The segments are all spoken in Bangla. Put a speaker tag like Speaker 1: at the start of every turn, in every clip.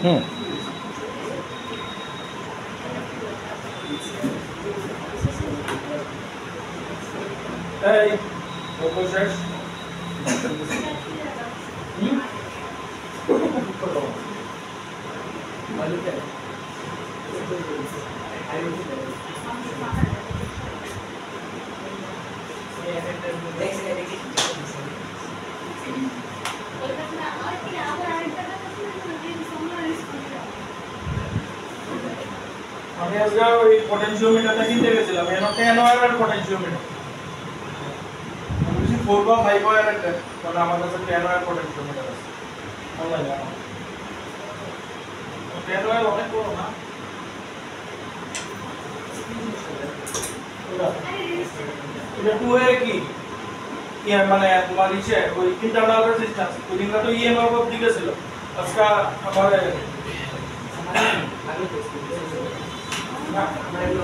Speaker 1: এই শেষ আমি আজকে ওই পটেনশিওমিটারটা কিনতে গেছিলাম এর 10 ওয়্যারের পটেনশিওমিটার আমি বলছি 4 বা 5 ওয়্যারের মানে আমার কাছে 10 ওয়্যার পটেনশিওমিটার আছে অনলাইনে 10 ওয়্যার অনেক বড় না এটা 2 এর কি মানে তোমার ইচ্ছে ওই ইন্টারনাল রেজিস্ট্যান্স ওই দিনটা তো ইএমএফ অফ দিকে ছিল আজকে আমার না আমরা এগুলো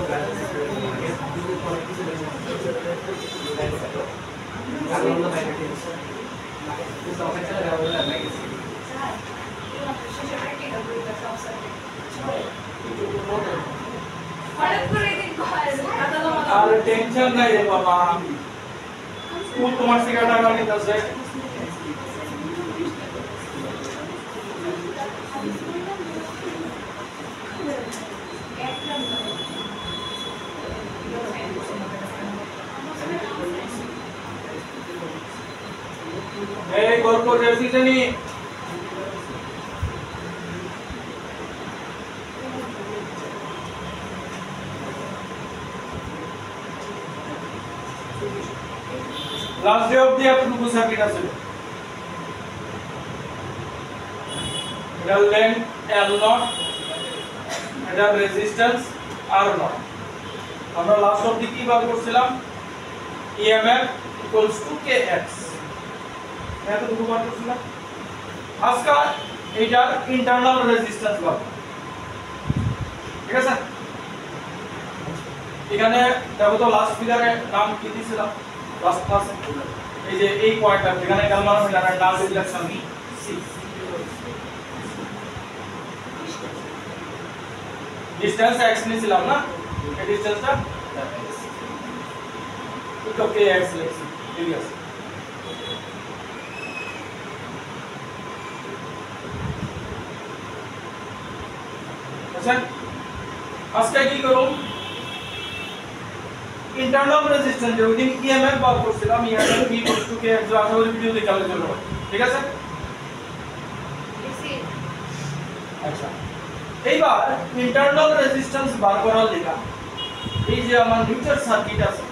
Speaker 1: আর টেনশন নাই রে বাবা স্কুল তোমার থেকে টাকা নিতেছে এই গল্প জার্সি জানি লাস্ট ডে অফ দি এতটুকু সার্কিট আছে এটা লেন্থ L0 এটা রেজিস্ট্যান্স R0 আমরা লাস্ট অফ দি কি বার করছিলাম EMF Kx এতটুকু বার করছিলাম আজকে এটার ইন্টারনাল রেজিস্ট্যান্স বার ঠিক আছে এখানে দেখো তো লাস্ট ফিগারে নাম কি দিয়েছিলাম লাস্ট ক্লাসে এই যে এই পয়েন্টটা যেখানে গ্যালভানোমিটারের নাল রিফ্লেকশন সি ডিসটেন্স x নিছিলাম না এই ডিসটেন্সটা তো kx লিখছি ঠিক আছে আচ্ছা আজকে কি করব ইন্টারনাল রেজিস্ট্যান্স যে ওইদিন ইএমএফ বার করছিলাম ইএমএফ কি টু কে এক্স আশা করি ভিডিও দেখে আলোচনা করব ঠিক আছে আচ্ছা এইবার ইন্টারনাল রেজিস্ট্যান্স বার করার লেখা এই যে আমার নিচের সার্কিট আছে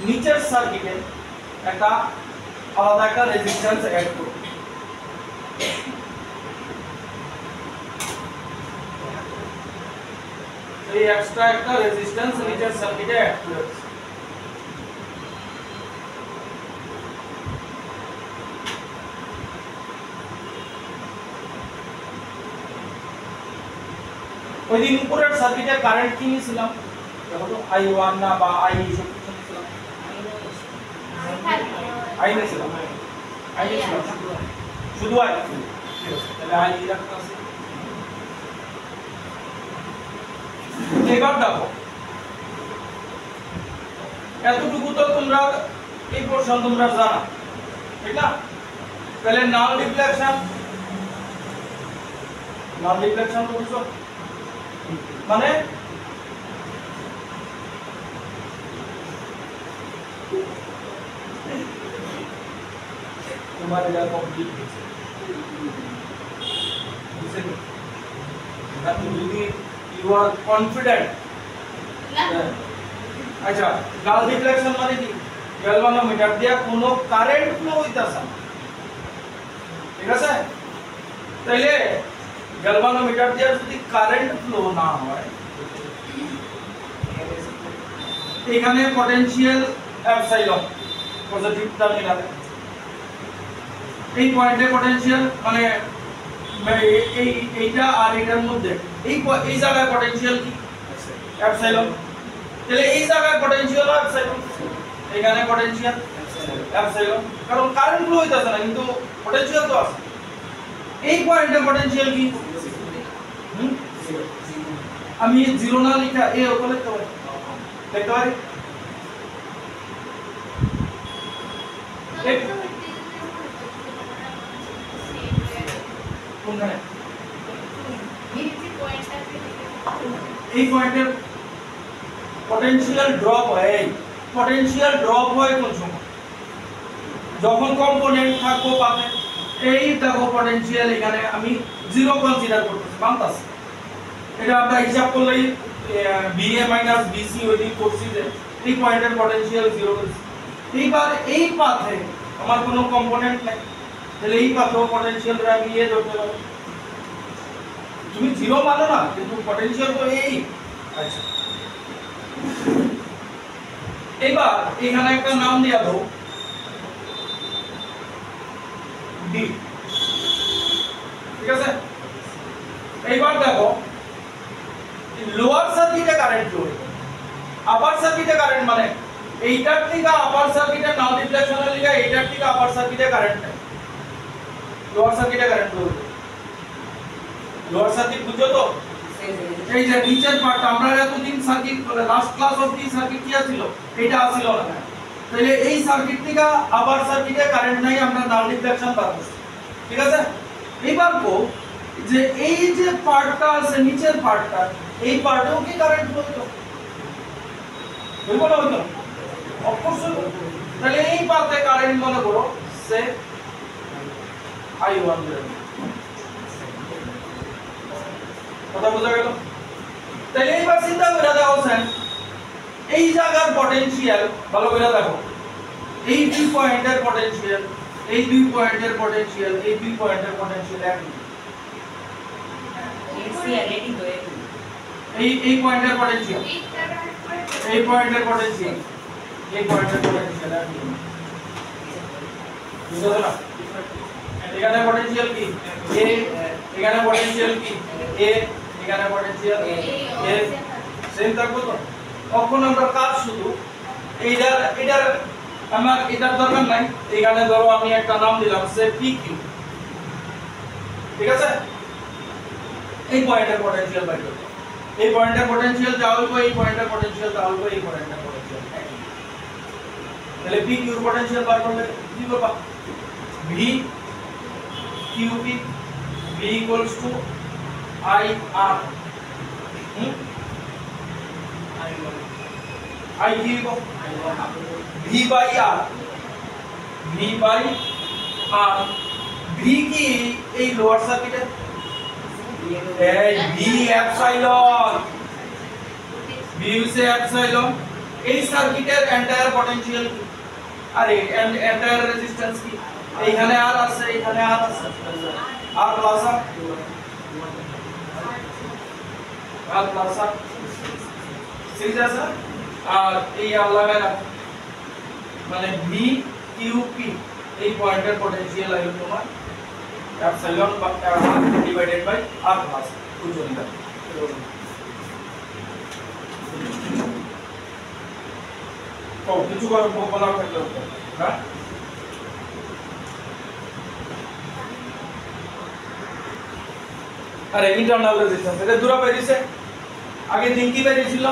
Speaker 1: নিচের সার্কিটে একটা আলাদা একটা রেজিস্ট্যান্স অ্যাড করব এই এক্সট্রা একটা রেজিস্ট্যান্স নিচের সার্কিটে অ্যাড করেছি ওই দিন উপরের সার্কিটে কারেন্ট কি নিয়েছিলাম দেখো তো I1 না বা I সব কিছু নিয়েছিলাম I নিয়েছিলাম শুধু I তাহলে I রাখতে আছে এবার দেখো এতটুকু তো তোমরা এই পোরশন তোমরা জানো ঠিক না তাহলে নাল রিফ্লেকশন বুঝছো মানে তোমার এটা কমপ্লিট হয়েছে বুঝছেন না তুমি যদি ইউ আর কনফিডেন্ট আচ্ছা গাল রিফ্লেকশন মানে কি গ্যালভানোমিটার দিয়ে কোনো কারেন্ট ফ্লো হইতাছে ঠিক আছে তাইলে গ্যালভানোমিটার দিয়ে যদি কারেন্ট ফ্লো না হয় এখানে পটেনশিয়াল এপসাইলন পজিটিভ টার্মিনালে এই পয়েন্টে পটেনশিয়াল মানে এইটা আর এটার মধ্যে এই জায়গায় পটেনশিয়াল কি এপসাইলন তাহলে এই জায়গায় পটেনশিয়াল এপসাইলন এখানে পটেনশিয়াল এপসাইলন কারণ কারেন্ট ফ্লো হইতাছে না কিন্তু পটেনশিয়াল তো আছে এই পয়েন্টে পটেনশিয়াল কি আমি জিরো না লিখা এ ওকে লিখতে পারি, লিখতে পারি কোনখানে এই পয়েন্টের পটেনশিয়াল ড্রপ হয়, পটেনশিয়াল ড্রপ হয় কোন সময়, যখন কম্পোনেন্ট থাকবো পাবে। এই দেখো পটেনশিয়াল এখানে আমি জিরো কনসিডার করতেছি, মানতাছি এটা আমরা হিসাব করলেই BA মাইনাস BC ওই দিক করছি যে এই পয়েন্টের পটেনশিয়াল জিরো করছি। এইবার এই পাথে আমার কোনো কম্পোনেন্ট নাই, তাহলে এই পাথেও পটেনশিয়ালটা আমি এ ধরতে পারবো। তুমি জিরো মানো না কিন্তু পটেনশিয়াল তো এই। আচ্ছা এবার এখানে একটা নাম দিয়া দাও D, ঠিক আছে। এইবার দেখো লোয়ার সার্কিটে কারেন্ট ফ্লো, আপার সার্কিটে কারেন্ট মানে এইটার থেকে আপার সার্কিটে নাল ডিফ্লেকশনের লিগে এইটার থেকে আপার সার্কিটে কারেন্ট নাই, লোয়ার সার্কিটে কারেন্ট ফ্লো। লোয়ার সার্কিট বুঝছো তো, এই যে নিচের পার্ট আমরা এতদিন সার্কিট লাস্ট ক্লাস অবধি সার্কিট কি ছিল এটা আসিল না, তাহলে এই সার্কিট থেকে আপার সার্কিটে কারেন্ট নাই, আমরা নাল ডিফ্লেকশন পাবো, ঠিক আছে। এইবার কো যে এই যে পার্টটা আছে নিচের পার্টটা এই পার্টেও কি কারেন্ট ফ্লো হতো, বলবো না হতো অবশ্যই। তাহলে এই পাথে কারেন্ট মনে করো সে I1 কথা বোঝা গেল। তাহলে এইবার চিন্তা করে দেখো স্যার এই জায়গার পটেনশিয়াল ভালো করে দেখো, এই দুই পয়েন্টের পটেনশিয়াল, এই দুই পয়েন্টের পটেনশিয়াল, এই দুই পয়েন্টের পটেনশিয়াল একই। এই পয়েন্টের পটেনশিয়াল, এই পয়েন্টের পটেনশিয়াল, এই পয়েন্টের পটেনশিয়াল একই। বুঝছো না? এখানে পটেনশিয়াল কি a, এখানে পটেনশিয়াল কি a, এখানে পটেনশিয়াল a, সেম থাকবে তো। তখন আমরা কাজ শুধু এটার আমার এটার দরকার নাই, এখানে ধরো আমি একটা নাম দিলাম সে PQ, ঠিক আছে। এই পয়েন্টের পটেনশিয়াল বাই করব, এই পয়েন্টের পটেনশিয়াল যা হইব এই পয়েন্টের পটেনশিয়াল যা হইব এই পয়েন্টের পটেনশিয়াল একই। তাহলে PQ এর পটেনশিয়াল বার করলে কি করবা, V QP V equals to IR, I কি লিখো V by R, V by R, V কি এই লোয়ার সার্কিটে এই V এপসাইলন, V হইছে এপসাইলন। এই সার্কিটের এন্টায়ার পটেনশিয়াল কি, আরে এন্টায়ার রেজিস্ট্যান্স কি, এইখানে আর আছে এইখানে আর আছে, আর প্লাস আর প্লাস ঠিক আছে। আর এই আর লাগায় রাখো মানে VQP এই পয়েন্টের পটেনশিয়াল আইলো তোমার epsilon divided by r plus বুঝুনটা। তো কিছু করে বলা থাকলে হ্যাঁ আরে ইন্টারনাল রেজিস্ট্যান্স এটা দূরা বেরিয়েছে, আগে দিন কি বেরিয়েছিল,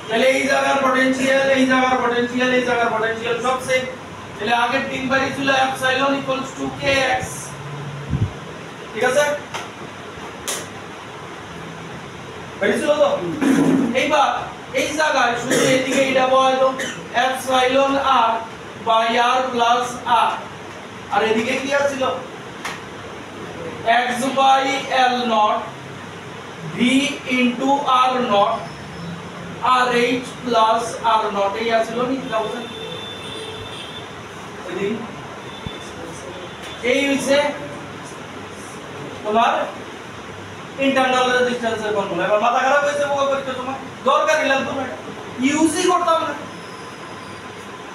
Speaker 1: তাহলে এই জায়গার পটেনশিয়াল, এই জায়গার পটেনশিয়াল, এই জায়গার পটেনশিয়াল সব সেম। তাহলে আগে দিন বেরিয়েছিল এপসাইলন ইকুয়ালস টু kx, ঠিক আছে বেরিয়েছিল তো। এইবার এই জায়গায় শুধু এদিকে এটা বসাইলো epsilon r by r plus r, আর এদিকে কি আছে x by l naught v into r naught rh plus r naught এই আছিল নি দাউছেন এদিন এই হইছে তোমার ইন্টারনাল রেজিস্ট্যান্সের ফর্মুলা। এবার মাথা খারাপ হইছে বকা করতে তোমার দরকার ইলাম তোমার ইউজই করতাম না,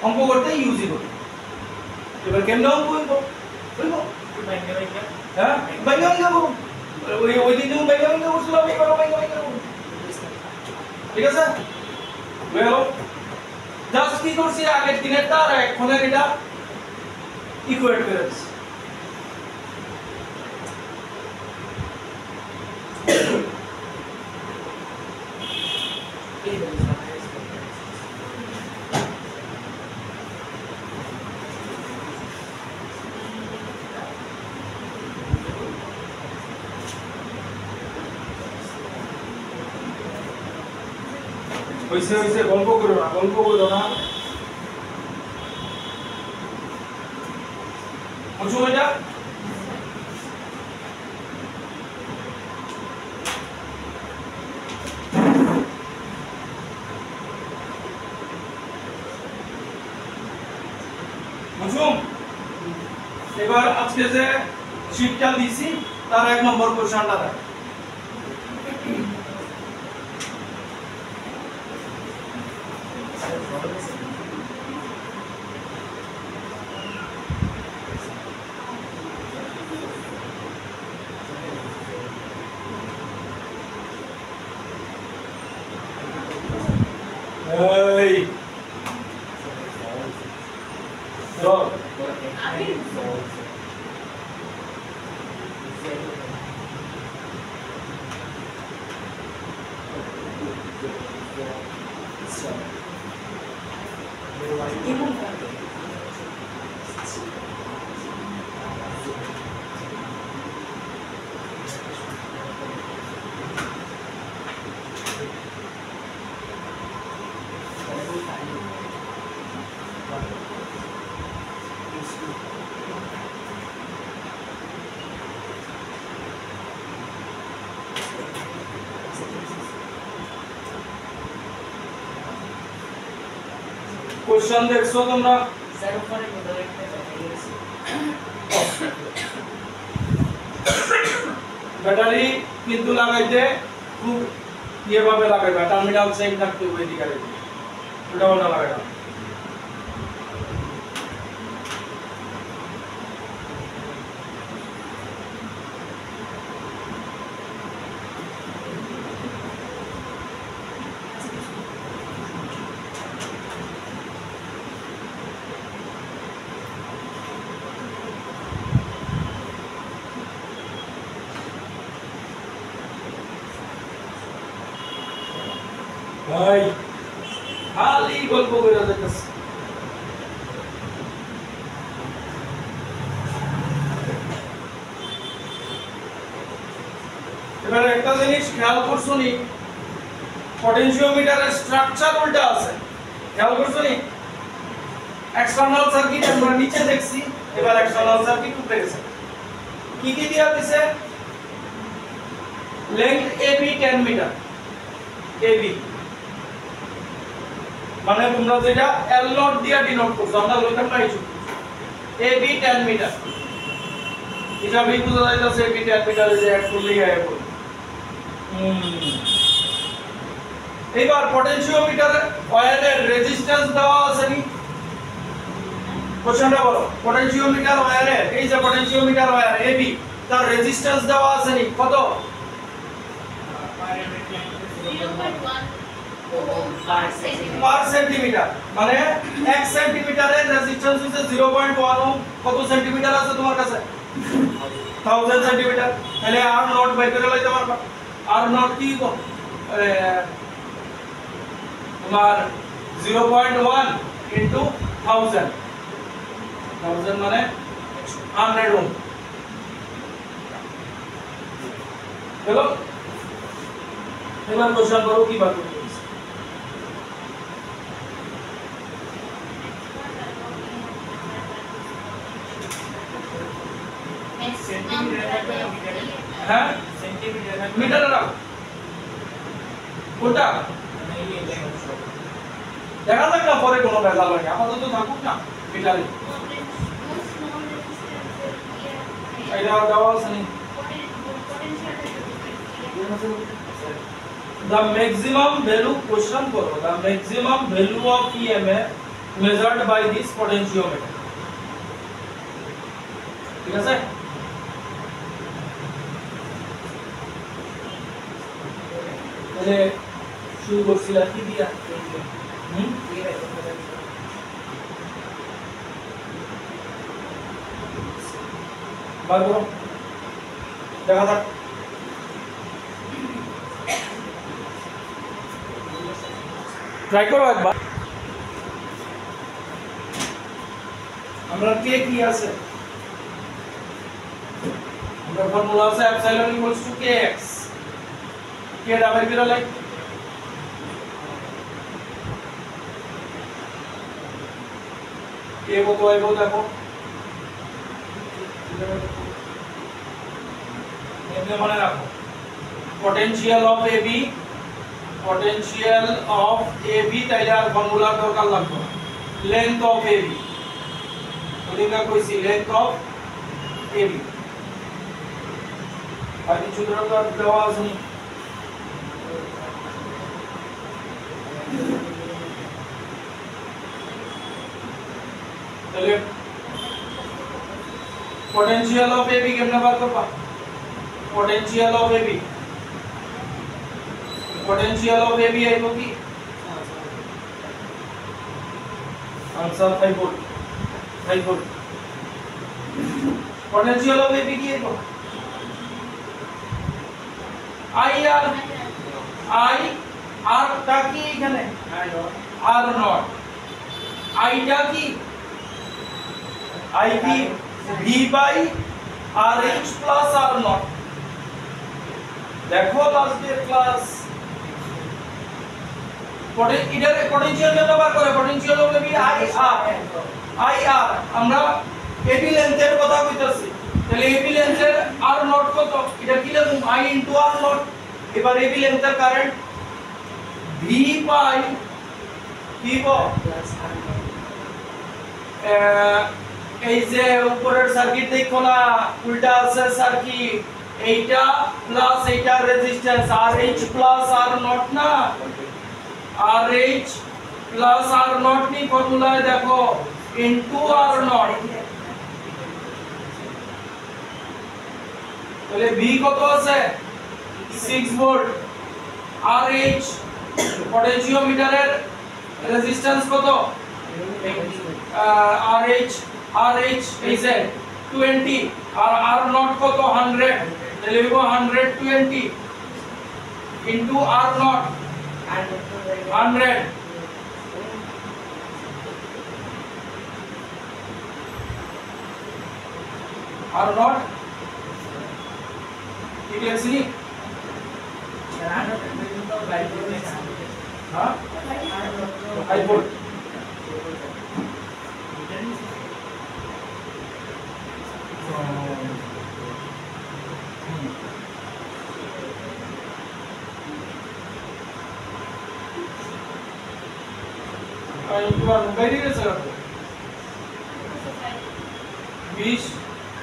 Speaker 1: অঙ্ক করতে ইউজই করতে। এবার কেমনে অঙ্ক হইব হইব হ্যাঁ বাইরে যাবো ওই দিন তুমি বাইরে করছিলাম এইবার বাইরে করব, ঠিক আছে। গেল জাস্ট কি করছি আগের দিনেরটা আর এখনের এটা ইকুয়েট করে দিচ্ছি। হইছে হইছে গল্প করো না বুঝছো এটা বুঝছো এবার আজকে যে শীটটা দিছি তার 1 নম্বর কোশ্চেনটা দেখ এই চল কোশ্চেন দেখছো তোমরা ব্যাটারি কিন্তু লাগাইতে খুব ভাবে লাগাইবে টার্মিনাল সেম থাকতে হবে এদিকে ওটা ওটা লাগাইবা ভাই খালি গল্প করে যাইতেছে এবার একটা জিনিস খেয়াল করছো নি পটেনশিওমিটারের স্ট্রাকচার উল্টা আছে খেয়াল করছো নি এক্সটার্নাল সার্কিট আমরা নিচে দেখছি এবার এক্সটার্নাল সার্কিট উপরে গেছে কি কি দেয়া দিছে লেংথ AB 10 মিটার AB মানে তোমরা যেটা L নট দিয়ে ডিনোট করছো আমরা লইতাম না কিছু AB 10 মিটার এটা বি বুঝা যাইতাছে AB 10 মিটার যে এক করলে আয় করবে এইবার পটেনশিওমিটারে ওয়্যারের রেজিস্ট্যান্স দেওয়া আছে নি কোশ্চেনটা বলো পটেনশিওমিটার ওয়্যারের এই যে পটেনশিওমিটার ওয়্যার AB তার রেজিস্ট্যান্স দেওয়া আছে নি কত 0.1 পার সেন্টিমিটার মানে 1 সেন্টিমিটারের রেজিস্ট্যান্স হচ্ছে 0.1 ওহম কত সেন্টিমিটার আছে তোমার কাছে 1000 সেন্টিমিটার তাহলে আর নট বের করে লইতে পারবা আর নট কি তোমার 0.1 ইনটু 1000 1000 মানে 100 ওহম হলো এবার কোশ্চেন করো কি বাকি হ্যাঁ মিটারে রাখো কোনটা দেখা যাক না পরে কোনো ভেজাল লাগে আপাতত থাকুক না মিটারে এটা দেওয়া আছে নি the maximum value question করো the maximum value of EMF measured by this potentiometer ঠিক আছে তাহলে শুরু করছিলা কি দিয়া বার করো দেখা যাক ট্রাই করো একবার আমরা কে কি আছে আমরা ফর্মুলা আছে এপসাইলন ইকুয়ালস টু kx কে ডাবল বিরা লাইক এ কত আইব দেখো এমনি মনে রাখো potential of AB তাইলে আর ফর্মুলা দরকার লাগবে না length of AB ওদিকে কইছি length of AB আর কিছু দরকার দেওয়া আছে নি তাহলে potential of AB কেমনে বার করবা potential of AB আইবো কি answer 5 volt potential of AB की है I টা কি এখানে R নট I টা কি I কি V by RH plus R naught দেখো লাস্ট ডে ক্লাস পোটেনশিয়াল ব্যবহার করে পোটেনশিয়াল হবে কি IR আমরা AB লেন্থের কথা কইতাছি তাহলে AB লেন্থের R নট কত এটা কি লিখুম I R নট এবার AB লেন্থের কারেন্ট V বাই কি এই যে উপরের সার্কিট দেখো না উল্টা আছে সার্কিট এইটা প্লাস এইটা resistance RH plus R not না RH প্লাস R নট নি ফর্মুলায় দেখো ইনটু R নট তাহলে V কত আছে 6 ভোল্ট RH পটেনশিওমিটারের রেজিস্ট্যান্স কত RH এই যে 20 আর R নট কত 100 তাহলে লিখব 120 into R not 100 R not ठीक है सी हां 5 वोल्ट বাইরে গেছে 20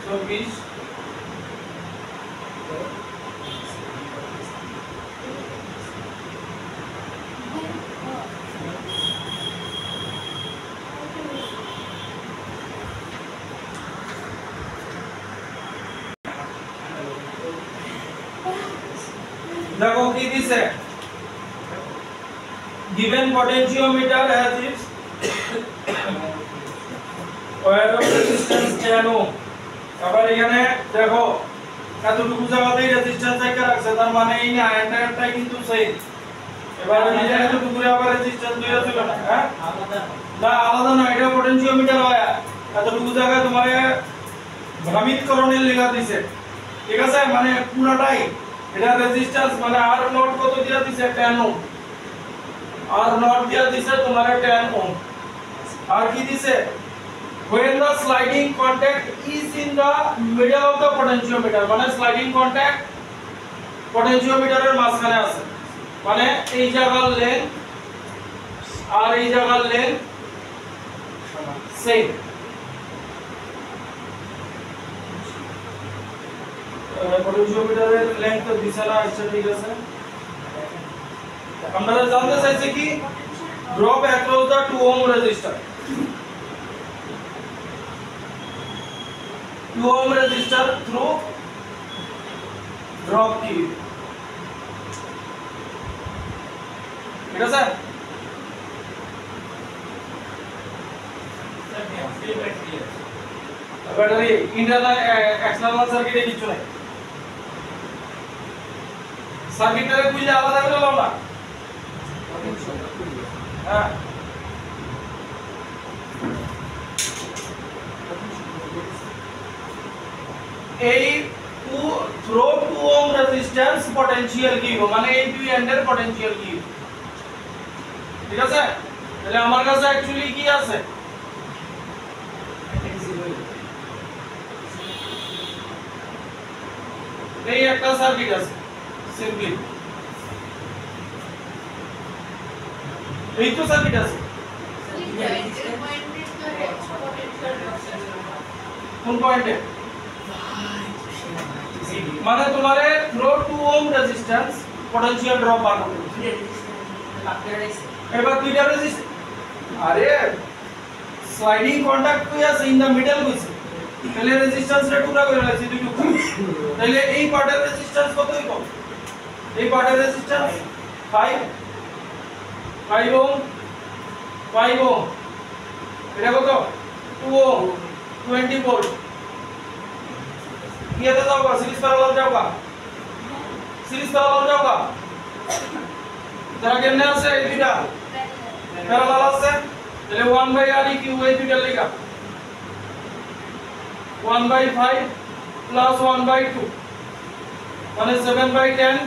Speaker 1: 24 देखो की दिसे given potentiometer has its wire of resistance 10 ohm আবার এখানে দেখো এতটুকু জায়গাতেই রেজিস্ট্যান্স একটা রাখছে তার মানে এই আয়নটা কিন্তু সেম এবার এই যে এতটুকু আবার রেজিস্ট্যান্স দুই আছে না হ্যাঁ আলাদা না এটা পটেনশিওমিটার হয় এতটুকু জায়গা তোমারে ভ্রমিতকরণের লেখা দিয়েছে ঠিক আছে মানে পুরোটাই এটা রেজিস্ট্যান্স মানে R নট কত দিয়া দিয়েছে 10 ওহম R নট দিয়া দিয়েছে তোমারে 10 ওহম আর কি দিয়েছে when the sliding contact is in the middle of the potentiometer মানে sliding contact potentiometer এর মাঝখানে আছে মানে এই জায়গার লেন্থ আর এই জায়গার লেন্থ সেম potentiometer এর লেন্থ দিশারা আছে ঠিক আছে আমরা জানতে চাইছি কি drop across the 2 ohm resistor 2 ohm resistor through drop की ठीक है sir battery internal external circuit এ কিছু নাই সার্কিটের খুলে আলাদা করে নাও না হ্যাঁ এই through 2 ohm resistance potential কি হবে মানে এই দুই এন্ডের পটেনশিয়াল কি ঠিক আছে তাহলে আমার কাছে অ্যাকচুয়ালি কি আছে এই একটা সার্কিট আছে সিম্পলি এই তো সার্কিট আছে কোন পয়েন্টে মানে তোমারে through 2 ohm resistance potential drop বার করতে এবার দুইটা রেজিস্ট্যান্স আরে স্লাইডিং কন্টাক্ট কই আছে ইন দা মিডল কইছে তাহলে রেজিস্ট্যান্স রে টুকরা করে লাগছে দুই টুকরা তাহলে এই পার্টের রেজিস্ট্যান্স কত হইব এই পার্টের রেজিস্ট্যান্স 5 ওহম 5 ওহম এটা কত 2 ওহম 20 ভোল্ট কি এটা যাওগা সিরিজ প্যারালাল যাওগা তারা কেমনে আছে এই দুইটা প্যারালাল আছে তাহলে 1 বাই r কিউ এই দুইটা লেখা 1 বাই 5 প্লাস 1 বাই 2 মানে 7 বাই 10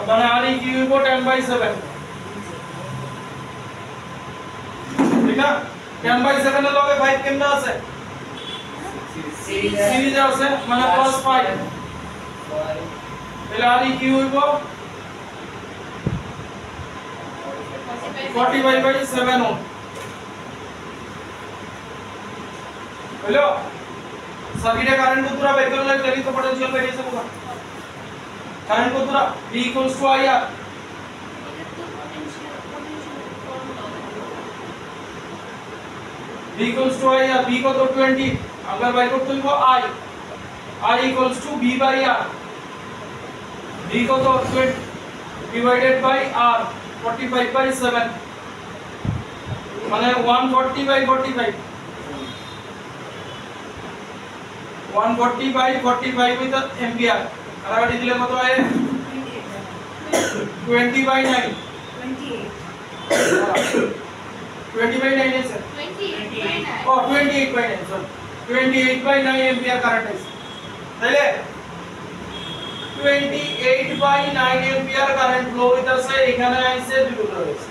Speaker 1: মানে r কিউ 10 বাই 7 ঠিক না 10 বাই 7 এর লগে 5 কেমনে আছে সিরিজ আছে মানে প্লাস 5 তাহলে r কিউ হইব 45 by 7 ohm হলো সার্কিটে কারেন্ট কতটা বের করলে তাহলে তো পটেনশিয়াল বেরিয়ে যাবে কারেন্ট কতটা V IR V IR V কত 20 আমরা বাইর করতে হইব I V by R V কত 20 divided by R 45 by 7 মানে 140 by 45 140 by 45 with ampere কাটাকাটি দিলে কত হয় 20 by 9 20 by 9 আছে 28 oh 28 by 9 sorry 28 by 9 ampere current আছে তাহলে 28 by 9 ampere current flow হইতাছে এখানে আইছে দুই টুকরা হইছে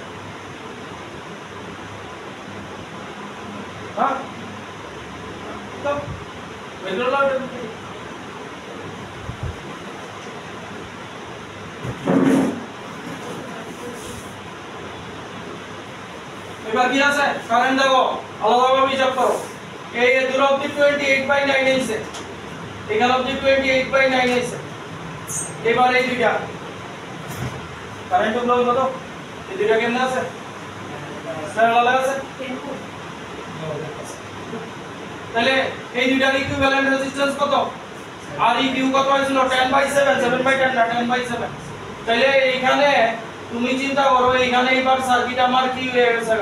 Speaker 1: হ্যাঁ তো বের করলাম এবার কি আছে কারেন্ট দেখো আলাদাভাবে হিসাব করো এই দূর অবধি 28 by 9 আইছে এখানে অবধি 28 by 9 আইছে এবার এই দুইটা কারেন্ট ফ্লো কত এই দুইটা কেমনে আছে প্যারালাল আছে তাহলে এই দুইটার ইকুইভ্যালেন্ট রেজিস্ট্যান্স কত আর ই কিউ কত হয়েছিল 10 by 7 7 by 10 না 10 by 7 তাহলে এইখানে তুমি চিন্তা করো এইখানে এবার সার্কিট আমার কি হয়ে গেছে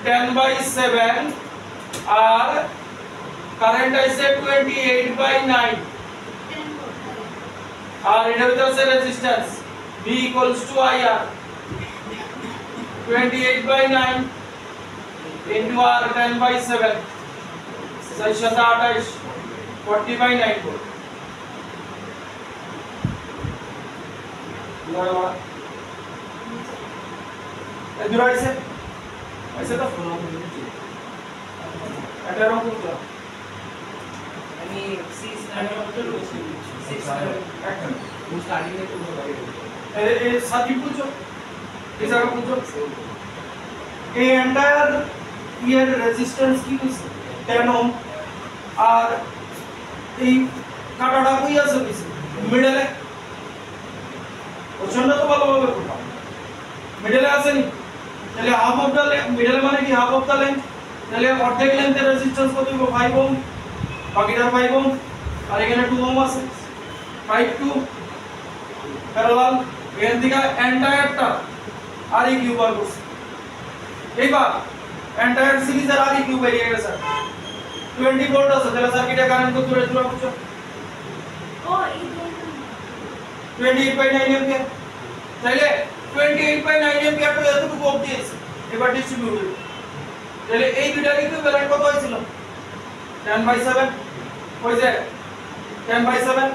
Speaker 1: 10 by 7 আর কারেন্ট আছে 28 by 9 আর এটা হচ্ছে resistance V IR 28 by 9 into R 10 by 7 628 40 by 9 volt এই দূর আছে তো এটা রকম তো
Speaker 2: আমি 6 একটা স্টার্টিং এ তো
Speaker 1: এই সার্কিট বুঝছো এই জায়গা বুঝছো এই এন্টায়ার ইয়ার রেজিস্ট্যান্স কি 10 ওহম আর এই কাটাটা কই আছে কিছু মিডলে ওছন্দ তো ভালোভাবে করবা মিডলে আছে নি তাহলে হাফ অফ দা মিডলে মানে কি হাফ অফ দা লেন্থ তাহলে অর্ধেক লেন্থের রেজিস্ট্যান্স কত হবে 5 ওহম বাকিটা 5 ওহম আর এখানে 2 ওহম আছে 5 2 প্যারালাল এর দিকে এন্টায়ারটা আর ই কিউ বার করছে এইবার এন্টায়ার সিরিজের আর ই কিউ বেরিয়ে গেছে 20 ভোল্ট আছে তাহলে সার্কিটে কারেন্ট কত দূরে দূরে বুঝছো
Speaker 3: ও এই
Speaker 1: 28 by 9 एंपियर তাহলে 28 by 9 एंपियर তো এতটুকু অবধি আছে এবার ডিস্ট্রিবিউট তাহলে এই দুইটার ইকুইভ্যালেন্ট কত হয়েছিল 10 by 7 হই যায় 10 by 7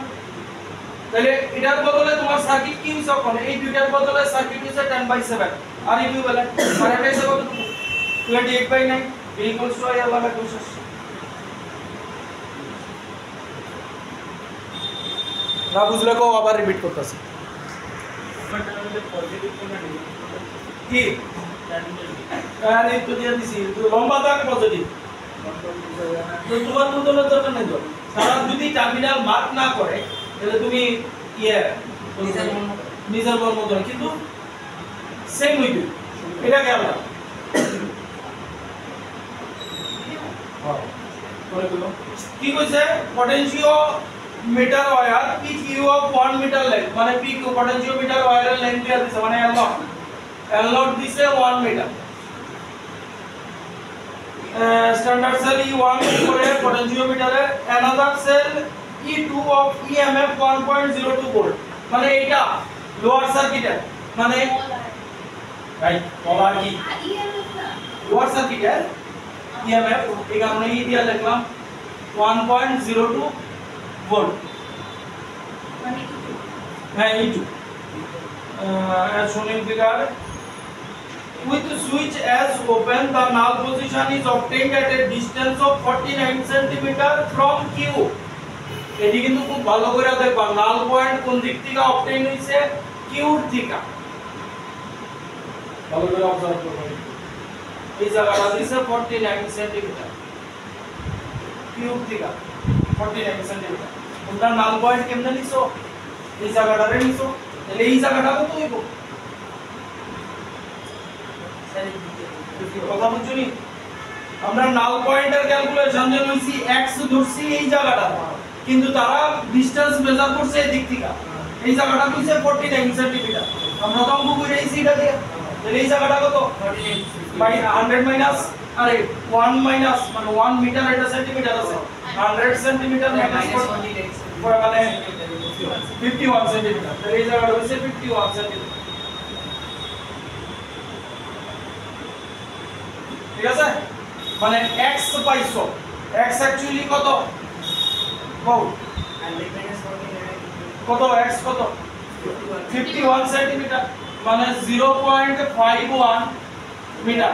Speaker 1: তাহলে এটার বদলে তোমার সার্কিট কি হইছে কোন এই দুইটার বদলে সার্কিট হইছে 10 by 7 আর ইকুইভ্যালেন্ট কারেন্ট হইছে কতটুকু 28 by 9 V = IR লাগা কোশিশ না বুঝলে কেউ আবার রিপিট করতেছি কি আরে তো দিয়ে দিছি তো লম্বা দাগ পজিটিভ তো তোমার বোতলের দরকার নেই তো তারা যদি টার্মিনাল মার্ক না করে তাহলে তুমি ইয়ে নিজের বল মতো কিন্তু সেম হইবে এটা কেমন কি কইছে potentiometer wire PQ of 1 metre length মানে PQ পটেনশিওমিটার ওয়্যারের লেন্থ দিয়া দিছে মানে L নট দিছে 1 মিটার স্ট্যান্ডার্ড সেল E1 করে পটেনশিওমিটারে another cell E2 of EMF 1.02 volt মানে এটা লোয়ার সার্কিটের মানে রাইট বলা কি লোয়ার সার্কিটের EMF এখানে আমরা E দিয়া লিখলাম 1.02 ভোল্ট হ্যাঁ E2 as shown in figure with the switch as open the null position is obtained at a distance of 49 cm from Q এটি কিন্তু খুব ভালো করে দেখবা নাল পয়েন্ট কোন দিক থেকে অবটেইন হইছে Q থেকে ভালো করে অবজার্ভ করবেন এই জায়গাটা দিছে 49 cm Q থেকে 49 cm তোমরা নাল পয়েন্ট কেমনে নিছো এই জায়গাটারে নিছো তাহলে এই জায়গাটা কত হইব কথা বুঝছনি আমরা নাল পয়েন্টের ক্যালকুলেশন যে লইছি x ধরছি এই জায়গাটা কিন্তু তারা ডিসটেন্স মেজার করছে এই দিক থেকে এই জায়গাটা কইছে 49 সেন্টিমিটার আমরা তো অঙ্ক কইরাইছি এটা দিয়ে তাহলে এই জায়গাটা কত 49 বাই 100 মাইনাস আরে 1 মাইনাস মানে 1 মিটার এটা সেন্টিমিটার আছে 100 সেন্টিমিটার মাইনাস মানে 51 সেন্টিমিটার তাহলে এই জায়গাটা হইছে 51 সেন্টিমিটার ঠিক আছে মানে x পাইছো x অ্যাকচুয়ালি কত কত x কত 51 সেন্টিমিটার মানে 0.51 মিটার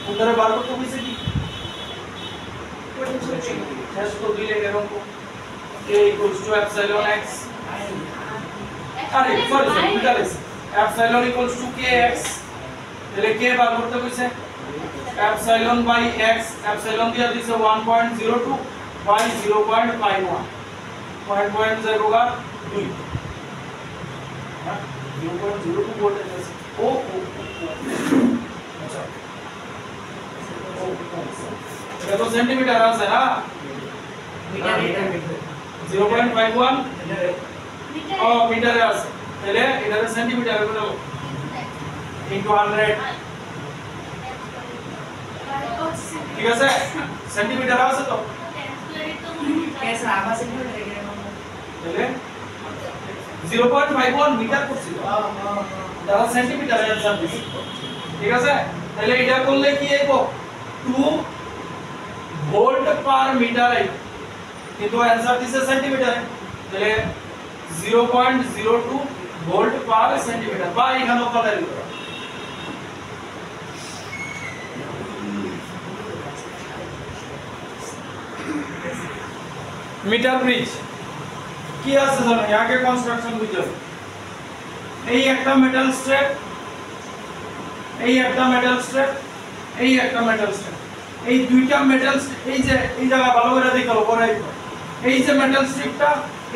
Speaker 1: উত্তরে বার করতে হইছে কি শেষ তো দিলে এরকম a equals to epsilon x আরে সরি মিটার আছে epsilon equals to kx তাহলে k বার করতে হইছে epsilon by x epsilon দিয়া দিছে 1.02 by 0.51 0.02 0.02 ভোল্ট আছে ও আচ্ছা এটা তো সেন্টিমিটার আছে না মিটার 0.51 ও মিটারে আছে তাহলে এটা সেন্টিমিটারে কত ইনটু 100 ঠিক আছে সেন্টিমিটার আছে তো
Speaker 2: कैसा आवाज सेंटीमीटर है
Speaker 1: তাহলে 0.51 মিটার করছিল তারা সেন্টিমিটারে आंसर দিছে ঠিক আছে তাহলে এটা করলে কি আইবো 2 ভোল্ট পার মিটার আইবো কিন্তু आंसर দিছে সেন্টিমিটারে তাহলে 0.02 ভোল্ট পার সেন্টিমিটার বা এখানে কত লিখব মিটার ব্রিজ কি আছে জানো আগে কনস্ট্রাকশন বুঝো এই একটা মেটাল স্ট্র্যাপ এই একটা মেটাল স্ট্র্যাপ এই একটা মেটাল স্ট্র্যাপ এই দুইটা মেটাল এই যে এই জায়গা ভালো করে দেখো পরে এই যে মেটাল স্ট্রিপটা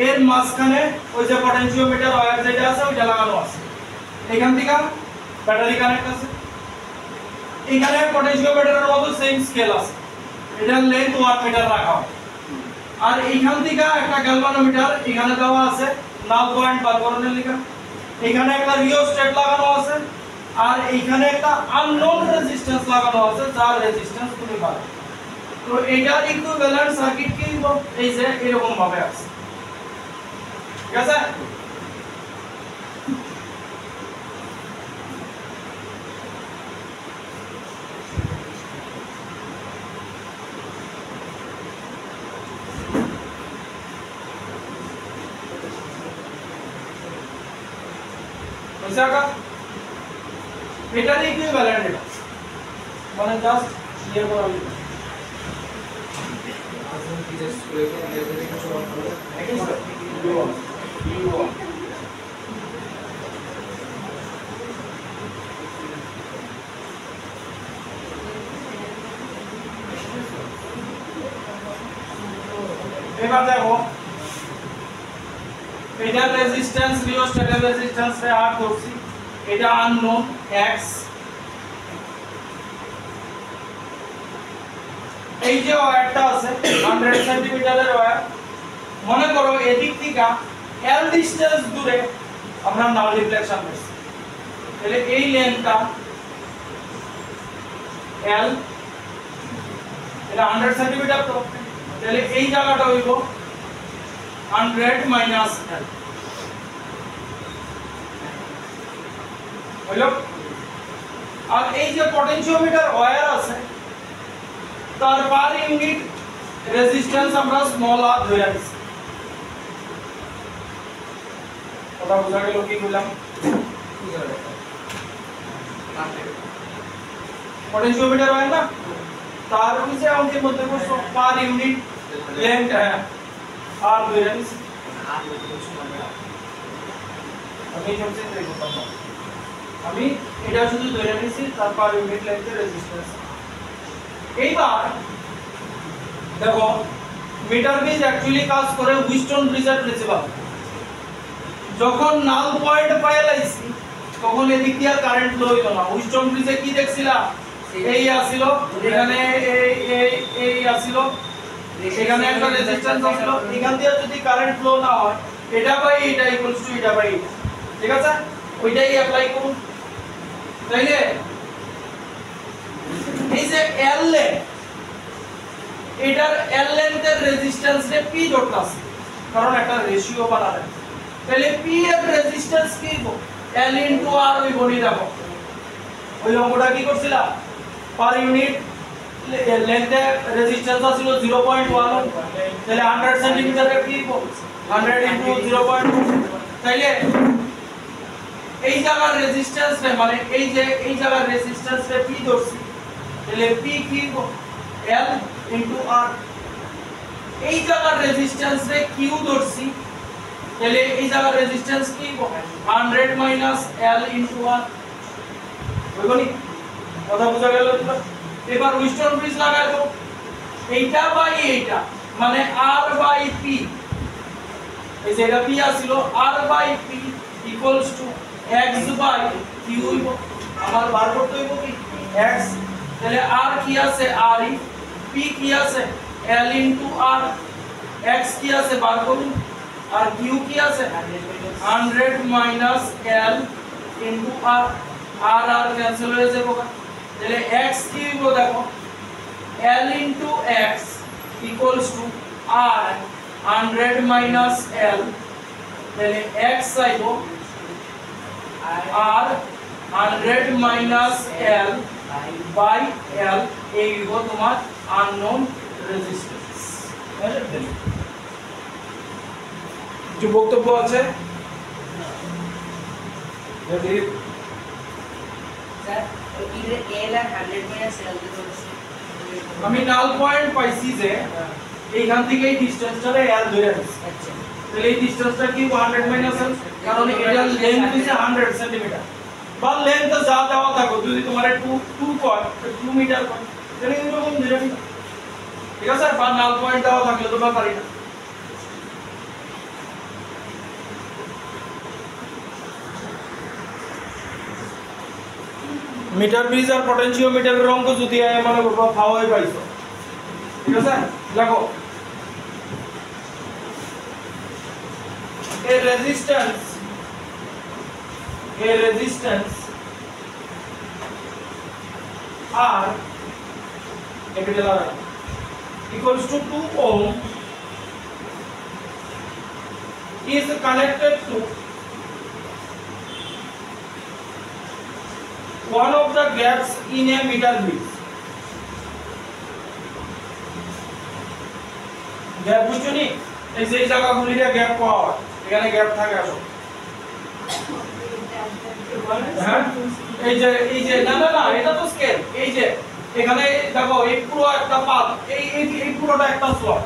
Speaker 1: এর মাঝখানে ওই যে পটেনশিওমিটার ওয়্যার যেটা আছে ওইটা লাগানো আছে এখান থেকে ব্যাটারি কানেক্ট আছে এখানে পটেনশিওমিটারের মতো সেম স্কেল আছে এটার লেন্থ 1 মিটার রাখা হয় আর এইখান থেকে একটা গ্যালভানোমিটার এখানে দেওয়া আছে নাল পয়েন্ট বার করানোর লেখা এখানে একটা রিওস্ট্যাট লাগানো আছে আর এইখানে একটা আননোন রেজিস্ট্যান্স লাগানো আছে যার রেজিস্ট্যান্স তুমি পাবে তো এটার ইকুইভ্যালেন্ট সার্কিট কি এই যে এরকম ভাবে আছে ঠিক আছে বুঝাকা এটার ইকুইভ্যালেন্ট এটা মানে জাস্ট ইয়ে করা হলো
Speaker 2: आज हम टीचर्स को लेकर
Speaker 1: U1 এবার দেখো এটা রেজিস্ট্যান্স রিওস্ট্যাটের রেজিস্ট্যান্স রে আর করছি এটা আননোন x এই যে ওয়্যারটা আছে 100 সেন্টিমিটারের ওয়্যার মনে করো এদিক থেকে l ডিসটেন্স দূরে আমরা নাল রিফ্লেকশন করছি তাহলে এই লেন্থটা l এটা 100 সেন্টিমিটার তো তাহলে এই জায়গাটা হইব 100 মাইনাস l হলো আর এই যে পটেনশিওমিটার ওয়্যার আছে তার পার ইউনিট রেজিস্ট্যান্স আমরা স্মল r ধরে আছি কথা বুঝা গেল কি বললাম পটেনশিওমিটার ওয়্যার না তার নিচে অঙ্কের মধ্যে বসো পার ইউনিট লেন্থ আর ধরে আছি আমি সবচেয়ে দেখো আমি এটা শুধু ধরে নিছি তার পার ইউনিট লেন্থের রেজিস্ট্যান্স এইবার দেখো মিটার গেজ অ্যাকচুয়ালি কাজ করে হুইস্টন ব্রিজের প্রিন্সিপাল যখন নাল পয়েন্ট পাইলাইছি তখন এদিক দিয়ে কারেন্ট ফ্লো হইতো না হুইস্টন ব্রিজে কি দেখছিলা এই আসিল এখানে এই আসিল এখানে একটা রেজিস্ট্যান্স আসিল এখান দিয়ে যদি কারেন্ট ফ্লো না হয় এটা বাই এটা ইকুয়ালস টু এটা বাই এটা ঠিক আছে ওইটাই অ্যাপ্লাই করুন তাইলে এই যে L লেন্থ এটার L লেন্থের রেজিস্ট্যান্স রে P ধরতাছে কারণ একটা রেশিও বানাবে তাহলে P এর রেজিস্ট্যান্স কি হবে L ইনটু R ওই বনি দেখো ওই অঙ্কটা কি করছিলা পার ইউনিট লেন্থের রেজিস্ট্যান্স ছিল 0.1 তাহলে 100 সেন্টিমিটারের কি হবে 100 ইনটু 0.1 তাইলে এই জায়গার রেজিস্ট্যান্স রে মানে এই যে এই জায়গার রেজিস্ট্যান্স রে P ধরছি তাহলে P কি L ইনটু R এই জায়গার রেজিস্ট্যান্স রে Q ধরছি তাহলে এই জায়গার রেজিস্ট্যান্স কি 100 মাইনাস L ইনটু R বুঝলি কথা বুঝা গেল এবার হুইস্টন ব্রিজ লাগাই দাও এইটা বাই এইটা মানে R বাই P এই যে এটা P আসিল R by P equals to x by q হইব আমার বার করতে হইব কি x তাহলে r কি আছে r ই p কি আছে l ইনটু r x কি আছে বার করুন আর q কি আছে 100 minus l into r r r cancel হয়ে যাবে তাহলে x কি হইব দেখো l into x equals to r 100 minus l তাহলে x আইবো R 100 minus L by L এই হলো তোমার unknown resistance যে বক্তব্য আছে যদি
Speaker 2: স্যার ইরে L আর 100 minus L দিতেছি
Speaker 1: আমি নাল পয়েন্ট পাইছি যে এইখান থেকে এই ডিসটেন্সটারে L ধরে আছে
Speaker 2: আচ্ছা
Speaker 1: তাহলে এই ডিসটেন্সটা কি 100 মাইনাস L কারণ এটার লেন্থ হইছে 100 সেন্টিমিটার বা লেন্থ যা দেওয়া থাকো যদি তোমার 2 কয় 2 মিটার কয় তাহলে এরকম ধরে নিও ঠিক আছে বা নাল পয়েন্ট দেওয়া থাকলে তো ব্যাপারই না মিটার ব্রিজ আর পটেনশিওমিটারের অঙ্ক যদি মনে করো খাওয়াই পাইছো ঠিক আছে দেখো a resistance R capital R equals to 2 ohm is connected to one of the gaps in a meter bridge gap বুঝছো নি এই যে জায়গাগুলিতে গ্যাপ পাওয়া এখানে গ্যাপ থাকে আসো হ্যাঁ এই যে না না না এটা তো স্কেল এই যে এখানে দেখো এই পুরো একটা পাত এই পুরোটা একটা স্লট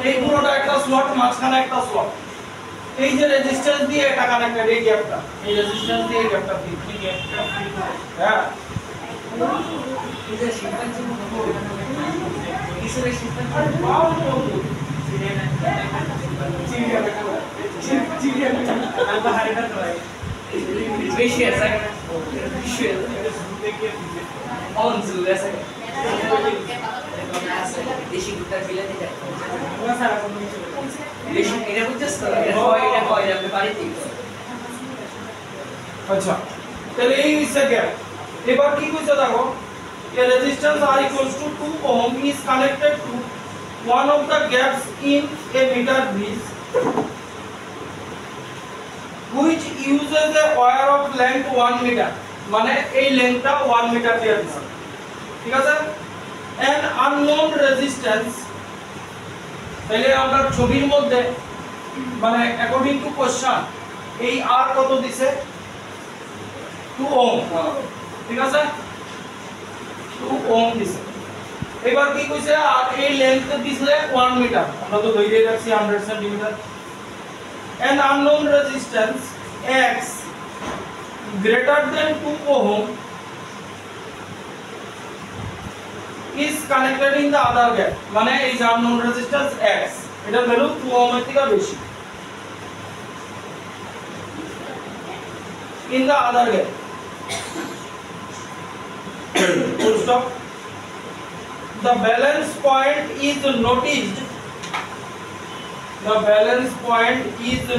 Speaker 1: এই পুরোটা একটা স্লট মাঝখানে একটা স্লট এই যে রেজিস্ট্যান্স দিয়ে এটা কানেক্টেড, এই গ্যাপটা, এই রেজিস্ট্যান্স দিয়ে এই গ্যাপটা ফ্রি, হ্যাঁ
Speaker 2: 이제 심판지 이슬의 심판지
Speaker 1: পাও বন্ধু
Speaker 2: বেশি আছে অন জুল আছে দেশি গুটার বিলে দিতে দেশি এটা বুঝছস তো এটা কয় আপনি বাড়িতে
Speaker 1: আচ্ছা তাহলে এই হইছে গ্যাপ এবার কি কইছে দেখো a resistance R equals to 2 ohm is connected to one of the gaps in a meter bridge which uses a wire of length 1 meter মানে এই লেন্থটা 1 মিটার দিয়ে দিছে ঠিক আছে an unknown resistance তাহলে আমরা ছবির মধ্যে মানে অ্যাকর্ডিং টু কোশ্চেন এই R কত দিছে 2 ওহম ঠিক আছে 2 ওহম দিছে এবার কি কইছে আর এই লেন্থ দিছে 1 মিটার আমরা তো ধরে রাখছি 100 centimetre an unknown resistance x greater than 2 ohm is connected in the other gap মানে এই যে unknown resistance x এটার ভ্যালু 2 ওহম এর থেকে বেশি in the other gap full stop the balance point is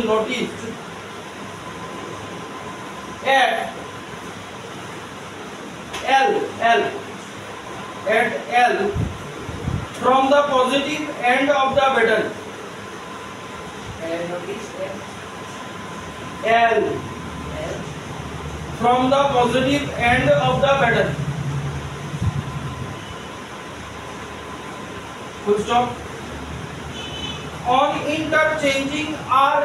Speaker 1: noticed at L from the positive end of the battery L from the positive end of the battery full stop on interchanging R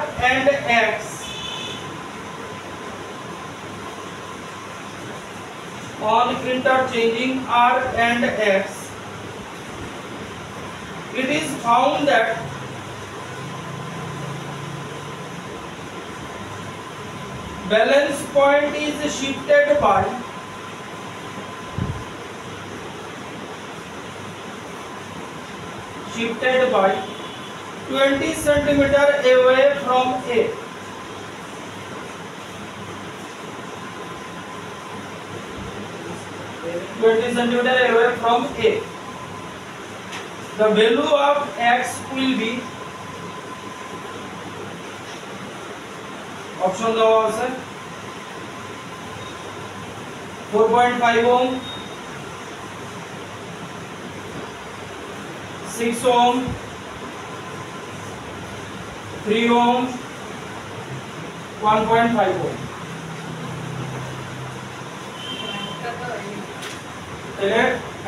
Speaker 1: and X it is found that balance point is shifted by 20 centimeter away from A. The value of X will be option দেওয়া আছে 4.5 ohm 6 ohm 3 ohm 1.5 ohm তাহলে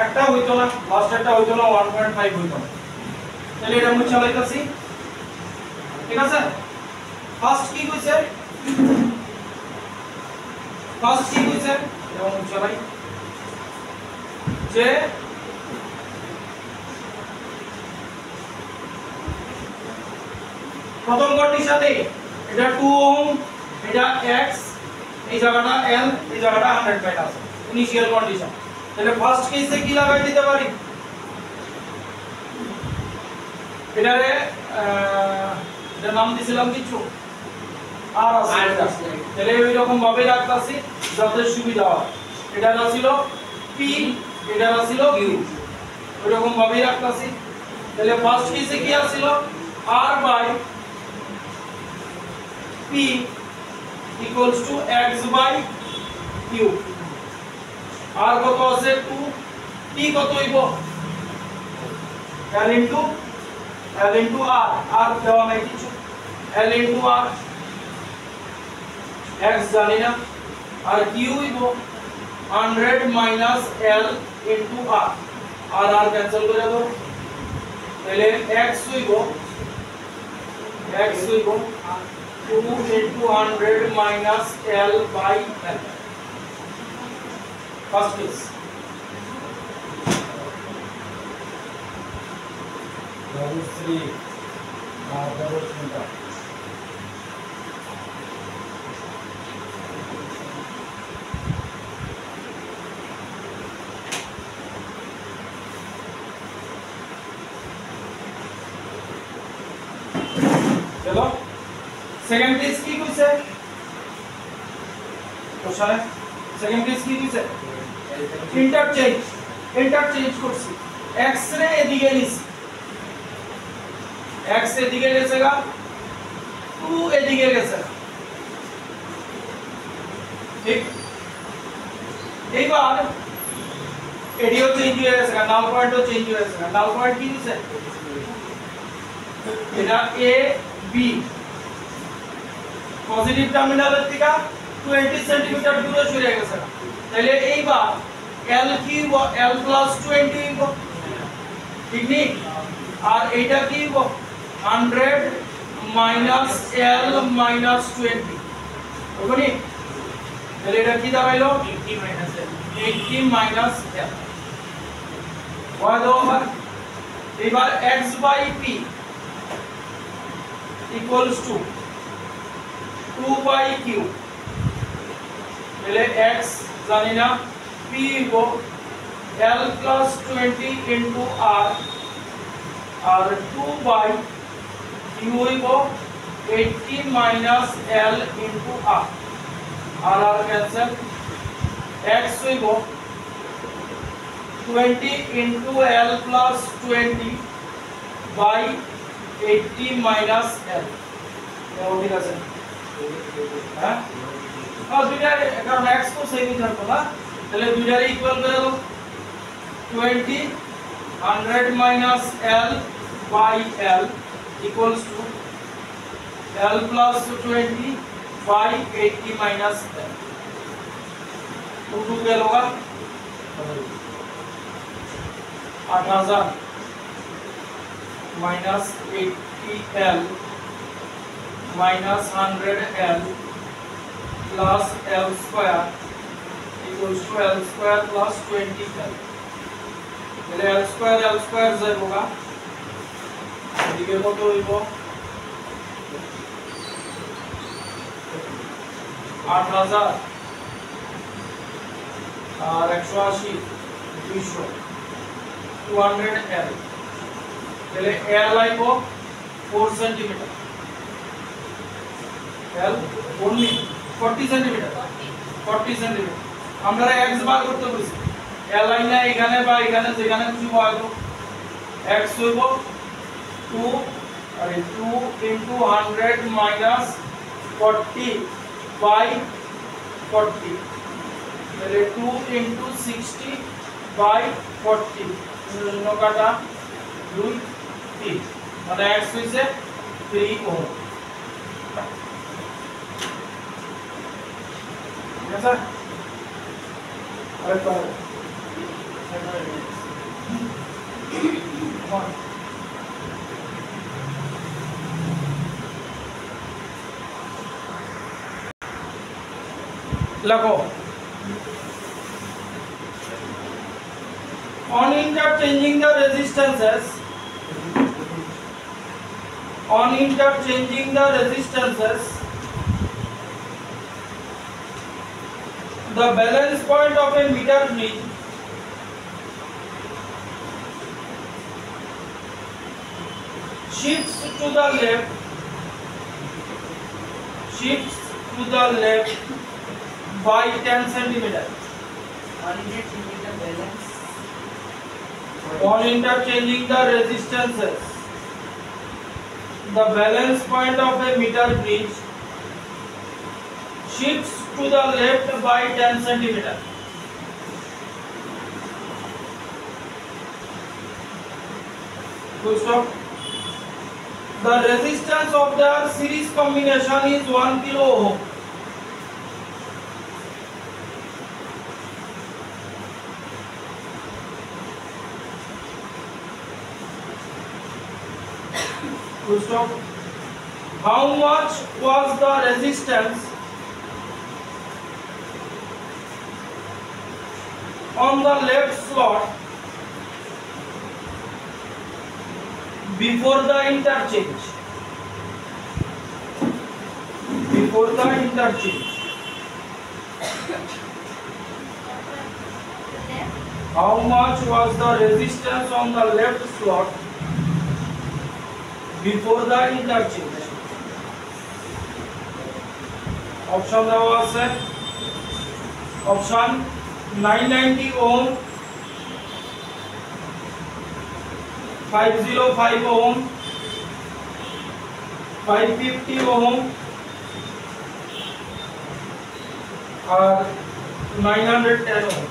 Speaker 1: একটা হইতো না লাস্ট একটা হইতো না 1.5 হইতো না তাহলে এটা মুছে চালাইতাছি ঠিক আছে ফার্স্ট কি কইছে এটা মুছে চালাই যে প্রথম কন্ডিশনে এটা 2 ওহম এটা x এই জায়গাটা l এই জায়গাটা 100 পাইট আছে ইনিশিয়াল কন্ডিশন তাহলে ফার্স্ট কেসে কি লাগাই দিতে পারি এটারে এটার নাম দিছিলাম কিছু আর আছে তাহলে এই রকম ভাবে রাখতাছি যাতে সুবিধা হয় এটা ছিল p এটা ছিল q ওই রকম ভাবে রাখতাছি তাহলে ফার্স্ট কেসে কি আছিল r by p equals to x by q r কত আছে 2 t কত হইব l into r r দেওয়া নাই কিছু l into r x জানি না আর q হইব 100 minus l into r r cancel করে দাও তাহলে x হইব 2 into 100 minus L by L. First case. Second case কি কইছে কোশ্চেনে সেকেন্ড কেস কি কইছে ইন্টারচেঞ্জ করছি x রে এদিকে নিছি x এদিকে গেছে গা 2 এদিকে গেছে ঠিক এইবার এডিও চেঞ্জ হয়ে গেছে নাল পয়েন্টও চেঞ্জ হয়ে গেছে নাল পয়েন্ট কি দিছে এটা a b পজিটিভ টার্মিনালের থেকে 20 সেন্টিমিটার দূরে সরে গেছে তাহলে এইবার l কি l প্লাস 20 হইব ঠিক নেই আর এইটা কি হইব 100 মাইনাস l মাইনাস 20 ওখানে তাহলে এটা কি দাঁড়াইলো 80 মাইনাস l হয় দাও আবার এবার x by p equals to 2 by q তাহলে x জানি না p হইব l plus 20 into r R 2 by q হইব 80 minus l into r r cancel x হইব 20 into l plus 20 by 80 minus l ঠিক আছে হ্যাঁ দুইটা কারণ x তো সেমই থাকবে না তাহলে দুইটারে ইকুয়াল করে দাও 20 100 minus l by l equals to l plus 20 by 80 minus l 2 के होगा 8000 minus 80l minus 100l plus l square equals to l square plus 20l তাহলে l square যাইবগা এদিকে কত হইব 8000 আর 180 200 200l তাহলে l আইব 4 সেন্টিমিটার l 40 সেন্টিমিটার 40 সেন্টিমিটার আমরা x বার করতে বলছি l আই না এখানে বা এখানে যেখানে খুশি হয় তো x হইব 2 আর 2 into 100 minus 40 by 40 তাহলে 2 into 60 by 40 শূন্য কাটা 2 3 মানে x হইছে 3 ওহম ঠিক আছে আরেকটা लगो on interchanging the resistances the balance point of a meter bridge shifts to the left by 10 centimeter on interchanging the resistances the balance point of a meter bridge shifts to the left by 10 centimeter full stop the resistance of the series combination is 1 kilo ohm full stop how much was the resistance on the left slot before the interchange how much was the resistance on the left slot before the interchange option দেওয়া আছে অপশন 990 ওহম 505 ওহম 550 ওহম আর 910 ওহম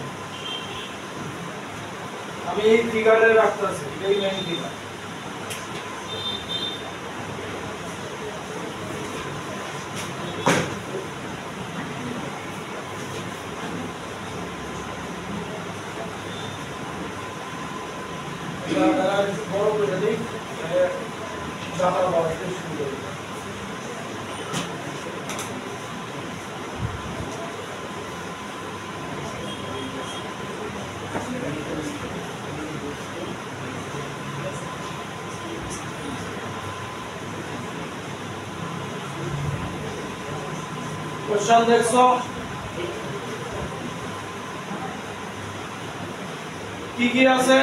Speaker 1: আমি এই ফিগারে রাখতেছি এই মেইন ফিগার বড় করে দিই জানা বাড়তে শুরু করবে क्वेश्चन देखो কি আছে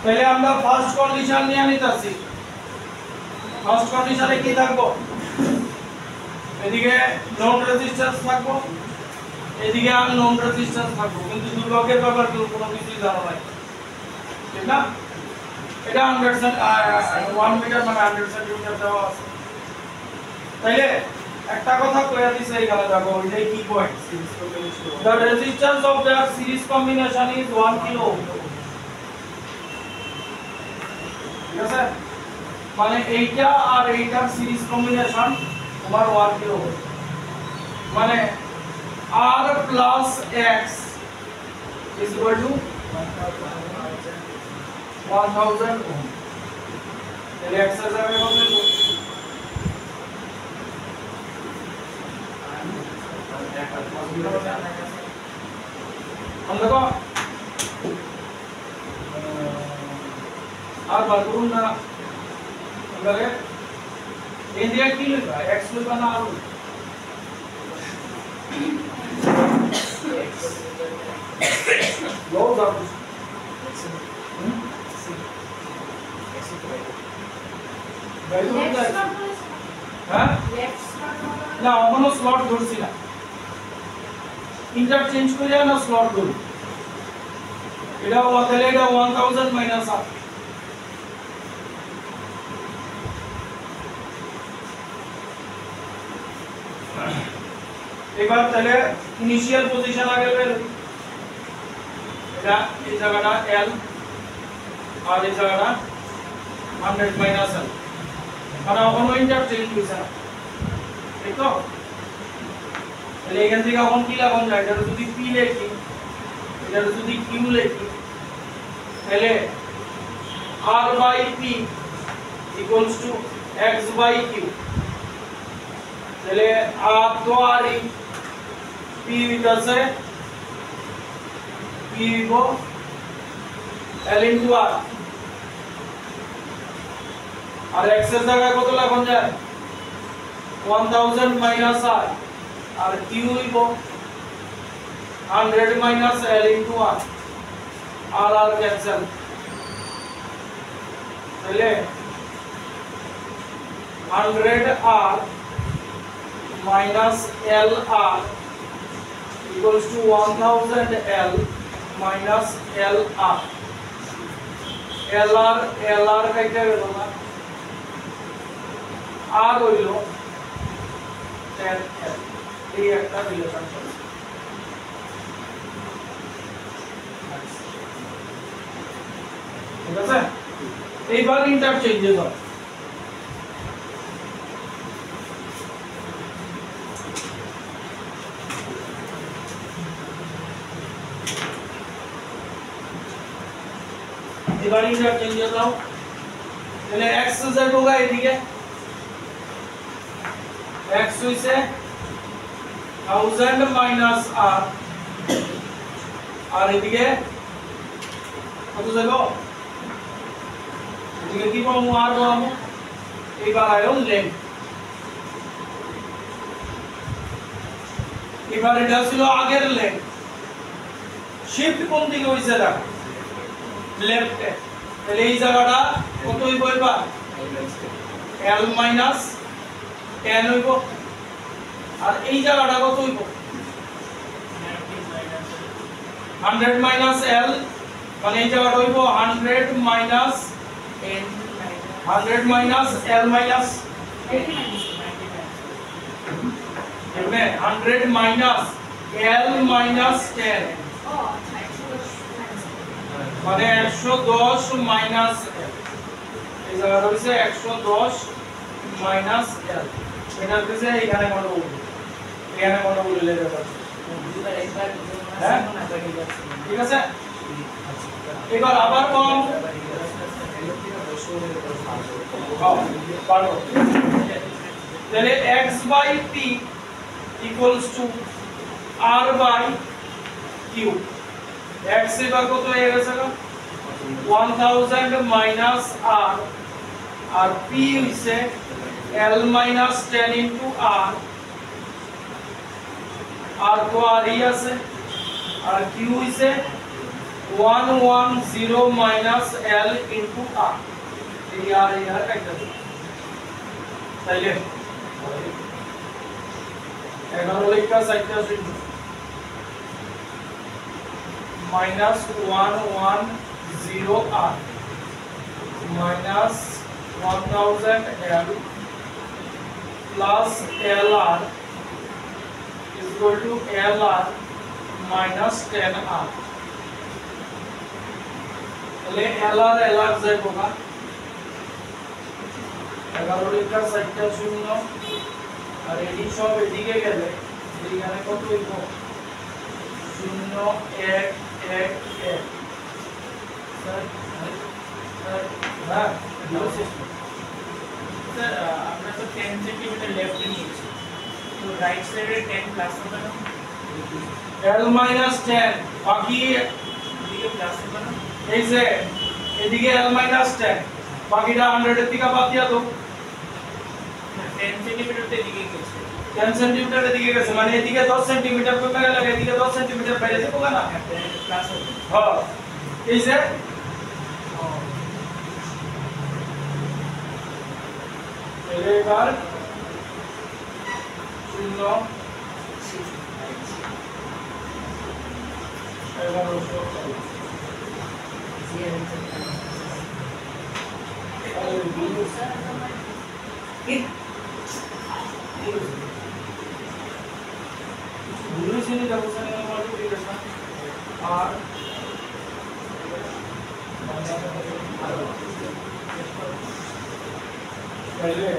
Speaker 1: पहले আমরা ফার্স্ট কন্ডিশন নিয়ে নিতেছি ফার্স্ট কন্ডিশনে কি থাকবো এদিকে নন রেজিস্ট্যান্স থাকবো এদিকে আর নন রেজিস্ট্যান্স থাকবো কিন্তু দুর্ভাগ্যের ব্যাপার কেউ কোনো কিছুই জানো না ঠিক না এটা 1 মিটার মানে 100 সেন্টিমিটার দেওয়া আছে তাইলে একটা কথা কইয়া দিছে এখানে দেখো ওইটাই কি point the resistance of their series combination is 1 kilo ohm ঠিক আছে মানে এইটা আর এইটার সিরিজ কম্বিনেশন তোমার 1 কিলো ওহম মানে R plus X is equal to 1000 ohm তাহলে X এর জায়গায় কত লিখব আমরা তো আর বার করুন না এবারে ইন্ডিয়া কি লিখবা X লিখবা না আর लो जा হ্যাঁ না অন্য স্লট ধরছি না ইন্টারচেঞ্জ করে না স্লট ধরি এটা তাহলে এটা 1000 মাইনাস আর এবার তাহলে ইনিশিয়াল পজিশন আগে বের এটা এই জায়গাটা L আর এই জায়গাটা 100 মাইনাস L মানে অন্য ইন্টারচেঞ্জ হইছে না ঠিক তো তাহলে এখান থেকে এখন কি লাগান যায় এটা যদি P লিখি এটা যদি Q লিখি তাহলে R by P equals to X by Q তাহলে R তো R P হইতাছে P হইব L into R আর X এর জায়গায় কত লাগান যায় 1000 minus R আর Q হইব 100 minus L into R R cancel তাহলে 100 R minus LR equals to 1000 L minus LR LR কাইটা গেল না R হইল 10L এই একটা রিলেশন ঠিক আছে এইবার ইন্টারচেঞ্জেস হয় এবার ইন্টারচেঞ্জেস দাও তাহলে x z होगा এদিকে x হইছে 1000 মাইনাস r আর এদিকে কত যাবে এদিকে কি পাবো r পাবো এইবার আয়ন লেন এবার এটা ছিল আগের লেন শিফট কোন দিকে হইছে দেখো লেফটে তাহলে এই জায়গাটা কত হইব এবার l মাইনাস 10 হইব আর এই জায়গাটা কত হইব 100 মাইনাস l মানে এই জায়গাটা হইব 100 মাইনাস 100 মাইনাস l মাইনাস এখানে 100 মাইনাস l মাইনাস 10
Speaker 3: Oh,
Speaker 1: মানে 110 মাইনাস l এই জায়গাটা হইছে 110 মাইনাস l এটা হইছে এখানে কোন বলবো এখানে কোন বলে লেখা আছে হ্যাঁ ঠিক আছে এবার আবার কম পারো তাহলে x by p equals to r by q x এবার কত হয়ে গেছে না 1000 minus r আর p হইছে l minus 10 into r আর তো আর ই আছে আর q হইছে 110 minus l into r এই আর একটা তাইলে 11 লেখা সাইটটা শুনু minus 110 r minus 1000 l plus lr is equal to lr minus 10 r তাহলে lr lr যাইবো না 11 লেখা সাইটটা শূন্য আর এডি সব এদিকে গেলে এখানে কত হইব 0 1 1 1 স্যার হ্যাঁ
Speaker 4: सर आपने तो 10 सेंटीमीटर लेफ्ट নিয়েছি তো রাইট সাইডে 10 প্লাস হবে না
Speaker 1: l minus 10 বাকি
Speaker 4: এদিকে প্লাস হবে না
Speaker 1: এই যে এদিকে l minus 10 বাকিটা 100 এর থেকে বাদ দিয়া দাও
Speaker 4: 10 সেন্টিমিটার তে এদিকে গেছে
Speaker 1: 10 সেন্টিমিটার এদিকে গেছে মানে এদিকে 10 সেন্টিমিটার কমে গেল এদিকে 10 সেন্টিমিটার বেড়ে যাবে না
Speaker 4: প্লাস হবে
Speaker 1: হ্যাঁ এই যে এবার 0 আর पहले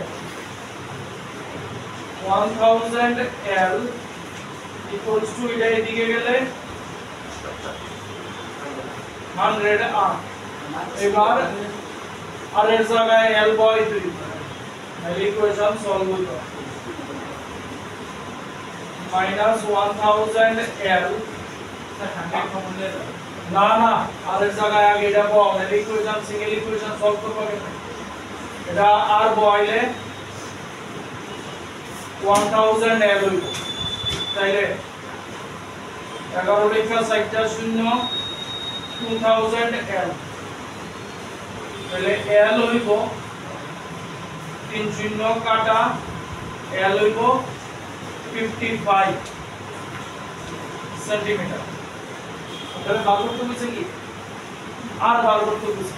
Speaker 1: 1000 L equals to এটা এদিকে গেলে 100 R এবার আর এর জায়গায় L by 3 তাহলে ইকুয়েশন সলভ হলো minus 1000 L না না আর এর জায়গায় আগে এটা পাবো এই ইকুয়েশন সিঙ্গেল ইকুয়েশন সলভ করব কেন এটা আর বয়লে 1000 L হইব তাইলে 11 লেখা সাইডটা শূন্য 2000 L তাহলে L হইব 3 শূন্য কাটা L হইব 55 সেন্টিমিটার তাহলে বার করতে বুঝছে কি আর বার করতে বুঝছে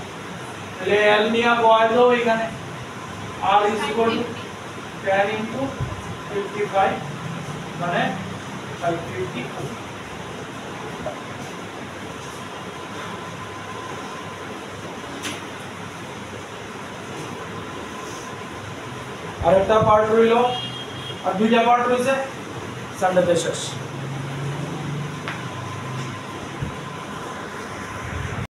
Speaker 1: তাহলে L নিয়া বয় দাও এখানে R is equal to 10 into 55 মানে 550 আরেকটা পার্ট রইলো আর দুইটা পার্ট রয়েছে সানডে শেষ